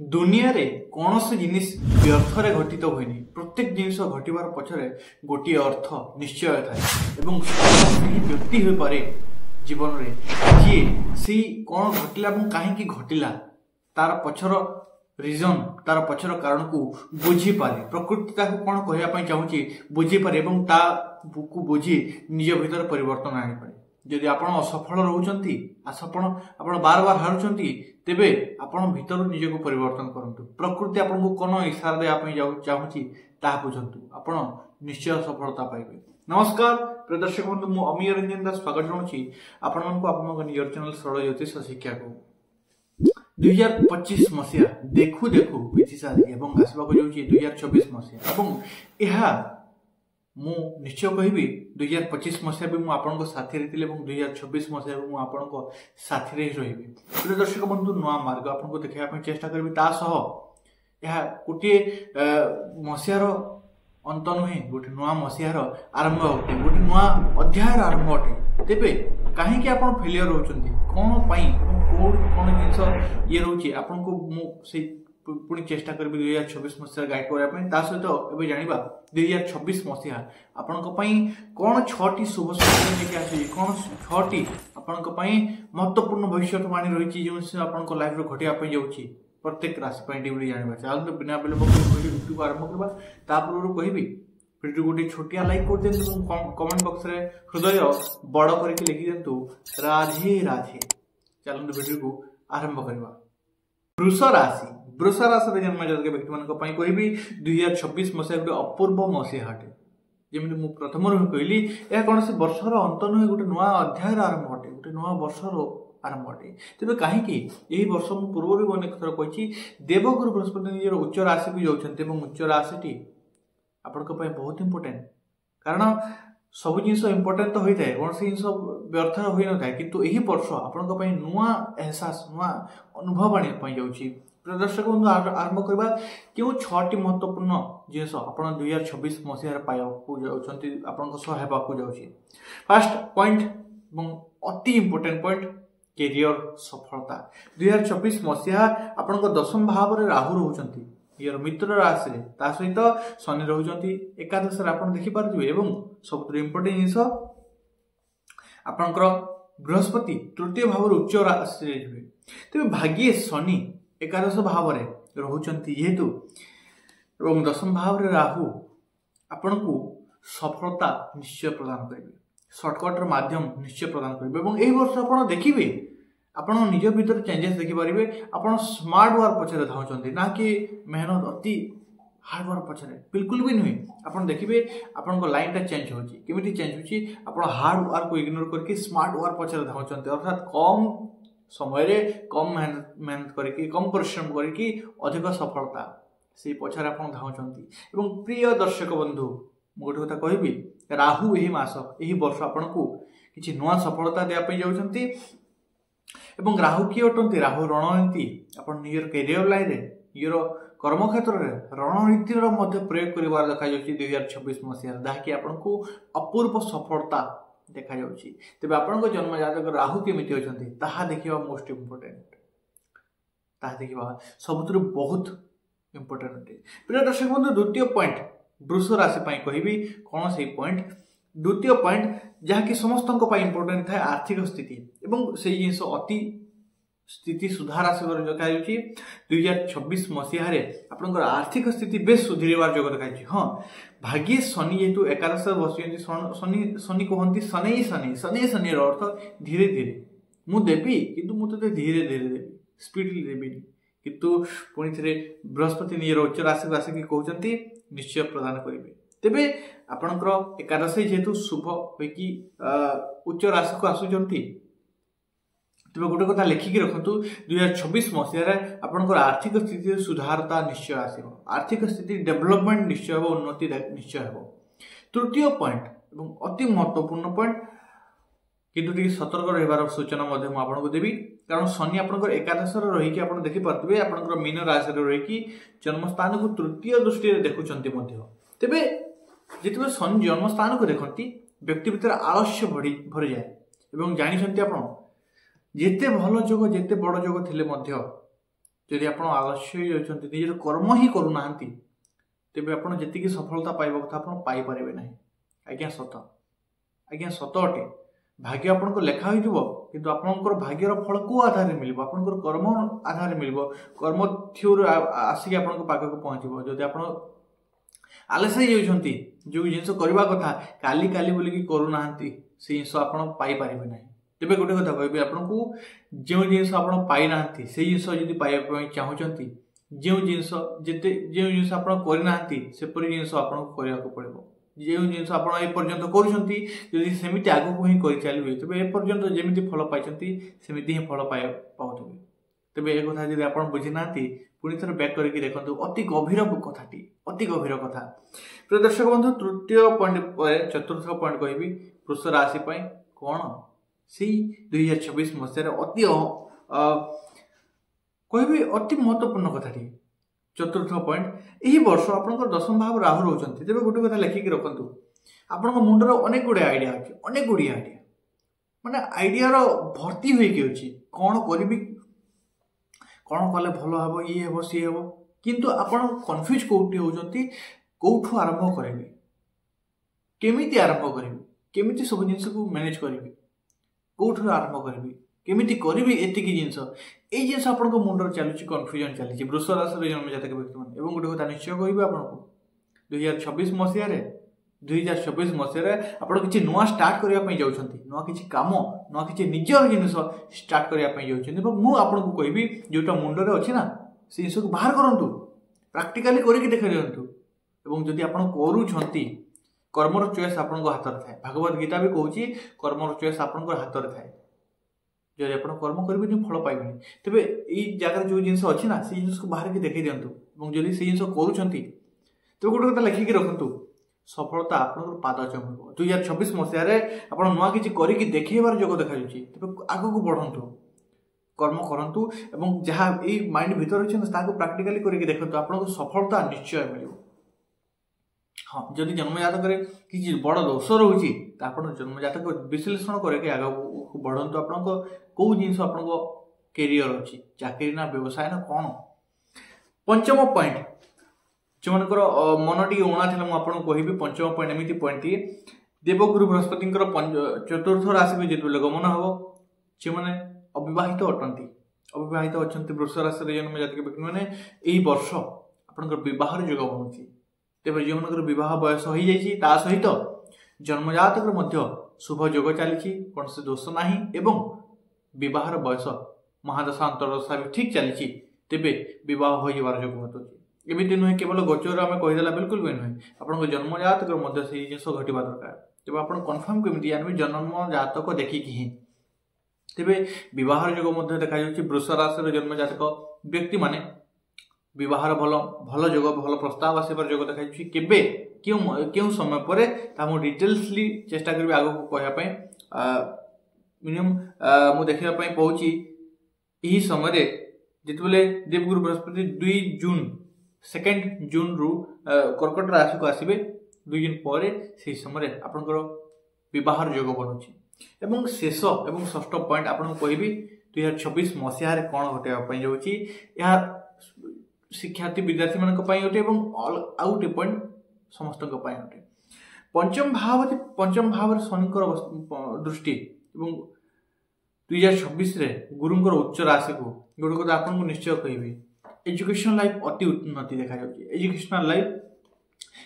दुनिया रे कौन सी जिनिस व्यर्थरे घटित होइनी। प्रत्येक जिनिस घटिबार पछरे गोटी अर्थ निश्चय थाए एवं व्यक्ति होई पारे जीवन रे जी सी कौन घटिला एवं काहे की घटिला तार पछर रीजन तार पछर कारण को बुझी पारे। प्रकृति ताको कौन कहया पई चाहूची बुझी पारे एवं ता को बुझी निज भीतर परिवर्तन आनि पारे। यदि आपण असफल रहउचंती आपण बार बार हारुचंती तेबे आपण भीतर निज को परिवर्तन करंतु। प्रकृति आपण को कोन इशारा दे आपई चाहूची ताहा बुझंतु, आपण निश्चय सफलता पाइबे। नमस्कार प्रिय दर्शक बंधु, मु अमीय रंजन दास स्वागत जणाउची आपण मानको आपन नियर चैनल सरल ज्योतिष शिक्षा को। 2025 मसिया देखु देखु बीती सारी एवं आसबा को जाउची 2024 मसिया एवं एहा मु निश्चय कहबी 2025 मसिया भी मु आपन को साथी रहितिले एवं 2026 मसिया मु आपन को साथी रहि रहिबी। प्रिय दर्शक बंधु, नुआ मार्ग आपन को देखिया ପାଇଁ चेष्टा करबी। ता सह एहा गोटे मसियार अंत नुहे, गोटे नुआ मसियार आरंभ होते, गोटे नुआ अध्यायर आरंभ होते। तेबे काहे कि आपन फेलियर होचंती कोन पई कोन जिंस ये रहउची आपन को मु से पुणी चेष्टा करबी 2026 मसिया गाइड करबा ପାଇଁ। ता सहित एबे जानिबा 2026 मसिया आपन को पई कोन 6टी शुभ संकेत लेके आसी, कोन 6टी आपन को पई महत्वपूर्ण भविष्यवाणी रहिची जे से आपन को लाइफ रो घटिया ପାଇଁ जाउची प्रत्येक राशि ପାଇଁ डिबली जानिबा। चाल तो बिना बेले वीडियो को आरंभ करबा। ता पूर्व कहबी वीडियो गोटी छोटिया लाइक कर देंतु, कमेंट बॉक्स रे हृदय बड़ करके लिखि देंतु राधे राधे। चलନ୍ତୁ वीडियो को आरंभ करबा। वृष राशि रे जन्म जातक व्यक्ति मान कहबी 2026 मसिया गोटे अपूर्व मसिया हटे। जेमिति मु प्रथम रु कहली या कौन से वर्षर अंत नुहे, गोटे नुआ अध्याय आरंभ हटे, गोटे नुआ वर्षर आरंभ हटे। तेबे काहे कि एही वर्ष मु पूर्व भी अनेक थर कहिछि देवगुरु बृहस्पति निजर उच्च राशि को जाउछन्ते एवं उच्च राशिटी आपनको पय बहुत इंपोर्टेंट। कारण सब जिनिस इंपोर्टेंट तो होइथाय, कौन से जिनिस व्यर्थ होई न थाय, किंतु एही वर्ष आपनको पय नुआ एहसास नुआ अनुभव आनि पय जाउछि। प्रदर्शक बंधु आरंभ करबा क्यों 6टी महत्वपूर्ण जिनिस आपण 2026 मसिया रे पाया को जाउछन्ती, आपनको सह हेबा को जाउछि। फर्स्ट पॉइंट एवं अति इंपोर्टेंट पॉइंट कैरियर सफलता। 2026 मसिया आपनको दशम भाव रे राहु रहउछन्ती, यार मित्र राशि रे, ता सहित शनि रहउछन्ती एकादश रे आपण देखि पारथिबे। एवं सबसे इंपोर्टेंट जिनिस आपनकर बृहस्पति तृतीय भाव रे उच्च राशि रे हिबे। तबे भाग्य शनि एकादश भाव रे रहउछन्ती जेहेतु एवं दशम भाव रे राहु आपनको सफलता निश्चय प्रदान करिवे, शॉर्टकट रे माध्यम निश्चय प्रदान करिवे। एवं एही वर्ष आपण देखिबे आपण निज भीतर चेंजेस देखि पारिबे। आपण स्मार्ट वर्क पछरे धाउचंती ना कि मेहनत अति हार्ड वर्क पछरे, बिल्कुल भी नहीं। आपण देखिबे आपण को लाइन टा चेंज होची, केमिति चेंज होची, आपण हार्ड वर्क को इग्नोर करके स्मार्ट वर्क पछरे धाउचंती, अर्थात कम समय रे कम मेहनत करके कम परिश्रम करके अधिक सफलता से पछरे आपण धाउचंती। एवं प्रिय दर्शक बंधु, गोटे कथा कहबी राहु एही मास एही वर्ष आपण को किछि नवा सफलता देया पई जाउचंती। एवं राहु की अटंती, राहु रणनीति आपण नियर कैरियर लाइन रे नियर कर्म क्षेत्र रे रणनीति रो मध्य प्रयोग करिवार देखा जाउची 2026 मसिया, दाकी आपण को अपूर्व सफलता देखा जाउची। तबे आपण को जन्म जातक राहु केमिति होचंती ताहा देखिबा मोस्ट इंपोर्टेंट, ताहा देखिबा सबुतु बहुत इंपोर्टेंट। प्रिय दर्शक बंधु, द्वितीय पॉइंट वृष राशि पई कहबी कोन से पॉइंट। द्वितीय पॉइंट जहाँकि समस्त इंपोर्टेंट था आर्थिक स्थिति एवं से जिनिस अति स्थिति सुधार आसबार देखा 2026 मसिया आपंकर आर्थिक स्थिति बेस सुधीरबार जोग देखा। हाँ, भाग्य शनि जेहेतु एकादश बस शनि कहती शनि शनि शनि शनि अर्थ धीरे धीरे मु देवी, किंतु मु ते धीरे धीरे देवी, स्पीडली देवी, किंतु पुणी थे बृहस्पति निजर उच्च राशि राशि कहते निश्चय प्रदान करेंगे। तेबे आपणकर एकादशी जेहेतु शुभ होइकी उच्च राशि को आसुचंती, तेबे गोटे कथा लिखिकी रखंतु 2026 मसिया आपणकर आर्थिक स्थिति सुधारता निश्चय आसीबो, आर्थिक स्थिति डेवलपमेंट निश्चय हो, उन्नति निश्चय हो। तृतीय पॉइंट एवं अति महत्वपूर्ण पॉइंट, किंतु टिके सतर्क रहबार सूचना मध्ये मु आपनको देबी। कारण शनि आपणकर एकादश रे रहिकी आपण देखि पारथिबे आपणकर मीन राशि रे रहिकी जन्म स्थान को तृतीय दृष्टि रे देखुचंती मध्ये। तेबे जेतबे शनि जन्म स्थान को देखंती व्यक्ति भीतर आलस्य भरी जाए एवं जानिछंती आपण जेते भल जोग जेते बड़ जोग थिले मध्य जदि आप आलस्य निजर कर्म ही करूना तेज आप जी सफलता पाइबा कथा आप पाइपर ना। आज्ञा सत आज्ञा सत अटे भाग्य आपन को लेखा हो किंतु आपनकर भाग्यर फल को आधार मिल आपनकर कर्म आधार मिल कर्म थ्रू आसिक आपन पाखक पहुँचब। जदि आप आलस्य होती जो जिनस करवा कथा काली काली बोलिकी करूना से जिनस आप पाइपर ना। तेज गोटे कथा कह आपन को जो जिनस आप पाईना से जिनस जदि पाइबा चाहूँगी जो जिनस जिते जो जिनस आप करना सेपरी जिनस आपको करने को पड़ो। जो जिनस आप करमती आगक ही कर चलिए तेज एपर्यंत जमी फल पाई सेमती ही फल पाऊे। तेज एक कथा जब आप बुझी ना पुणी थर बैक करके देखो अति गभीर कथाटी अति गभीर कथा। प्रिय दर्शक बंधु तृतीय पॉइंट चतुर्थ पॉइंट कहि वृष राशि कौन से 2026 मसीह अति कहि अति महत्वपूर्ण कथाटी। चतुर्थ पॉइंट यही वर्ष आप दशम भाव राहु रोचंती। तेज गोटे कथा लिखिकी रखु आपण मुंडर अनेक गुड़े आइडिया अच्छे अनेक गुड़िया आइडिया माने आइडिया भर्ती होगी कौन करी कौन कले भल हम ये हम सी हम किंतु आपण कन्फ्यूज कौटी होती कौठू आरंभ करेंगे केमिति आरंभ करेंगे केमिति सब जिनस को मैनेज करेंगे कौठू आरंभ करेंगे केमिति करी एतिक जिनस ये जिनस आप मुंडर चलुची कन्फ्यूजन चली वृष राशि जन्म जातक व्यक्ति मैंने और गोटे कथा निश्चय कह आपको 2026 मसीह 2024 मसीह आप किसी नुआ स्टार्ट करने जाऊँगी नुआ किसी कम नुआ किसी निजर जिन स्टार्ट करने जाऊँगी मुझे कहबी जोटा मुंडे अच्छे ना से जिन को बाहर करूँ प्राक्टिकाली करके देखा दिंतु। जदि आप करूँच कर्मर चॉइस आप हाथ में थाए भागवत गीता भी कहूँ कर्मर चॉइस आप हाथ में थाए जब आप कर्म करेंगे फल पाइबे तेज ये जगह जो जिन अच्छी ना से जिन को बाहर के देखा दिंतु जब से जिन करूँ तो गोटे कथा लिखिकी रखु सफलता आप पाद चुम 2026 मसीह आप नुआ कि देखबार जोग देखा तेज आग को बढ़ंतु कर्म करूँ और जहाँ ये माइंड भीतर अच्छे प्राक्टिकाली करके देखते आपको सफलता निश्चय मिल। हाँ जदि जन्म जातक किसी बड़ दोष रोचे आप जन्म जातक विश्लेषण करके आग बढ़ंतु आप कौ जिन आप कैरियर अच्छी चाकरी ना व्यवसाय ना कौन। पंचम पॉइंट जो मनकर मन टी उणा था मुझे कहि पंचम पॉइंट एमती पॉइंट देवगुरु बृहस्पति चतुर्थ राशि को जो गमन हम जो मैंने अविवाहित अटंती अविवाहित अच्छा वृष राशि जन्म जातक व्यक्ति मैंने यही वर्ष आपंकर बह जोग बनूँ तेज जो मन बह बयस हो जाता सहित जन्मजातक शुभ जोग चली कौन से दोष ना एवं बह बयस महादशा अंतर्दशा भी ठीक चली तेरे बह हो जोग घटुची। एमती नुहे केवल गोचर आम कहीदेला बिल्कुल भी नुहे आप जन्म जातक से जिन घटवा दरकार तेज आप कन्फर्म केमी जानवे जन्म जातक देखिकी ही तेज बह जोग देखा वृष राशि जन्म जातक व्यक्ति माने बह भल भल जोग भल प्रस्ताव आसबार जोग देखा केबे क्यों समय पर डिटेल्सली चेष्टा करी आग को कहवाई मिनिमम मुझे देखापी पाँच यही समय जिते देवगुरु बृहस्पति 2 जून 2 जून रु कर्कट राशि को आसबे 2 दिन पर से समय आपंकर बह जोग बनूँ। शेष और षष्ठ पॉइंट आपको कहबी 2026 मसीह कौन घटाई जाऊँगी शिक्षार्थी विद्यार्थी मान गोटे आउ गोटे पॉइंट समस्त गोटे पंचम भाव शनिकर दृष्टि 2026 गुरुंकर उच्च राशि को गोटे कथा आपको निश्चय कहबी एजुकेशन लाइफ अति उन्नति देखा एजुकेशनल लाइफ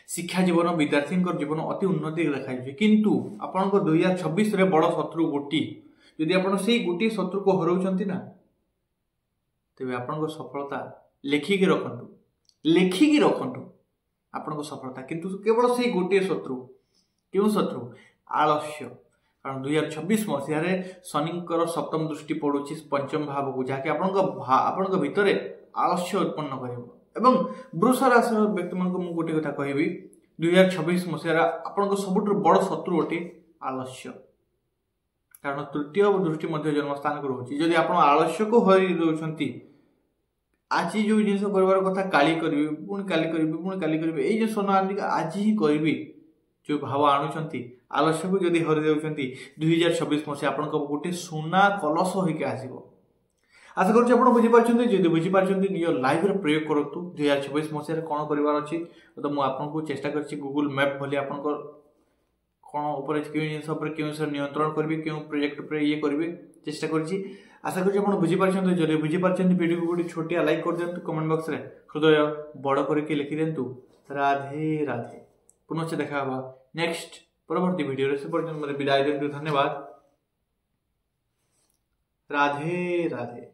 शिक्षा जीवन विद्यार्थी जीवन अति उन्नति देखा किंतु आपण 2026 बड़ शत्रु गोटी जदि आप गोटे शत्रु को हराउछंती ना तेज आपण सफलता लेखिकी रखु आपण सफलता किंतु केवल से गोटे शत्रु क्यों शत्रु आलस्य कारण 2026 मसीह शनिकर सप्तम दृष्टि पड़ुची पंचम भाव को जहाँकि आपण भितर आलस्य उत्पन्न कर वृष राशि व्यक्ति मान गोटे कथा कहबी 2026 मसीह आपण सब बड़ शत्रु अटे आलस्य कारण तृतीय दृष्टि जन्मस्थान को रोचे जदि आप आलस्य को हरी दौरान आज जो जिन कर कथा काली करी पुणी काली करी ये जो सोना आज ही करी जो भाव आणुंट आलस्य को जदि हरी दौरान 2026 मसीह आप गोटे सुना कलश होके आसब आशा करुँच आप बुझीपार जदि बुझीपार निज लाइफ प्रयोग करूँ 2026 मसीह कौन करार अच्छी तो मुझे चेष्टा कर गूगल मैप भली आप कौन जिन नियंत्रण करेंगे क्यों प्रोजेक्ट पर ये करेंगे चेष्टा करी आशा करुँच आप बुझीपार जदि बुझीपार वीडियो को गोटे छोटिया लाइक कर दिंतु कमेंट बॉक्स में हृदय बड़ करके लिखि दिंतु। राधे राधे पुनः देखा नेक्स्ट परवर्ती वीडियो से पर्यटन विदाय दिंतु। धन्यवाद। राधे राधे।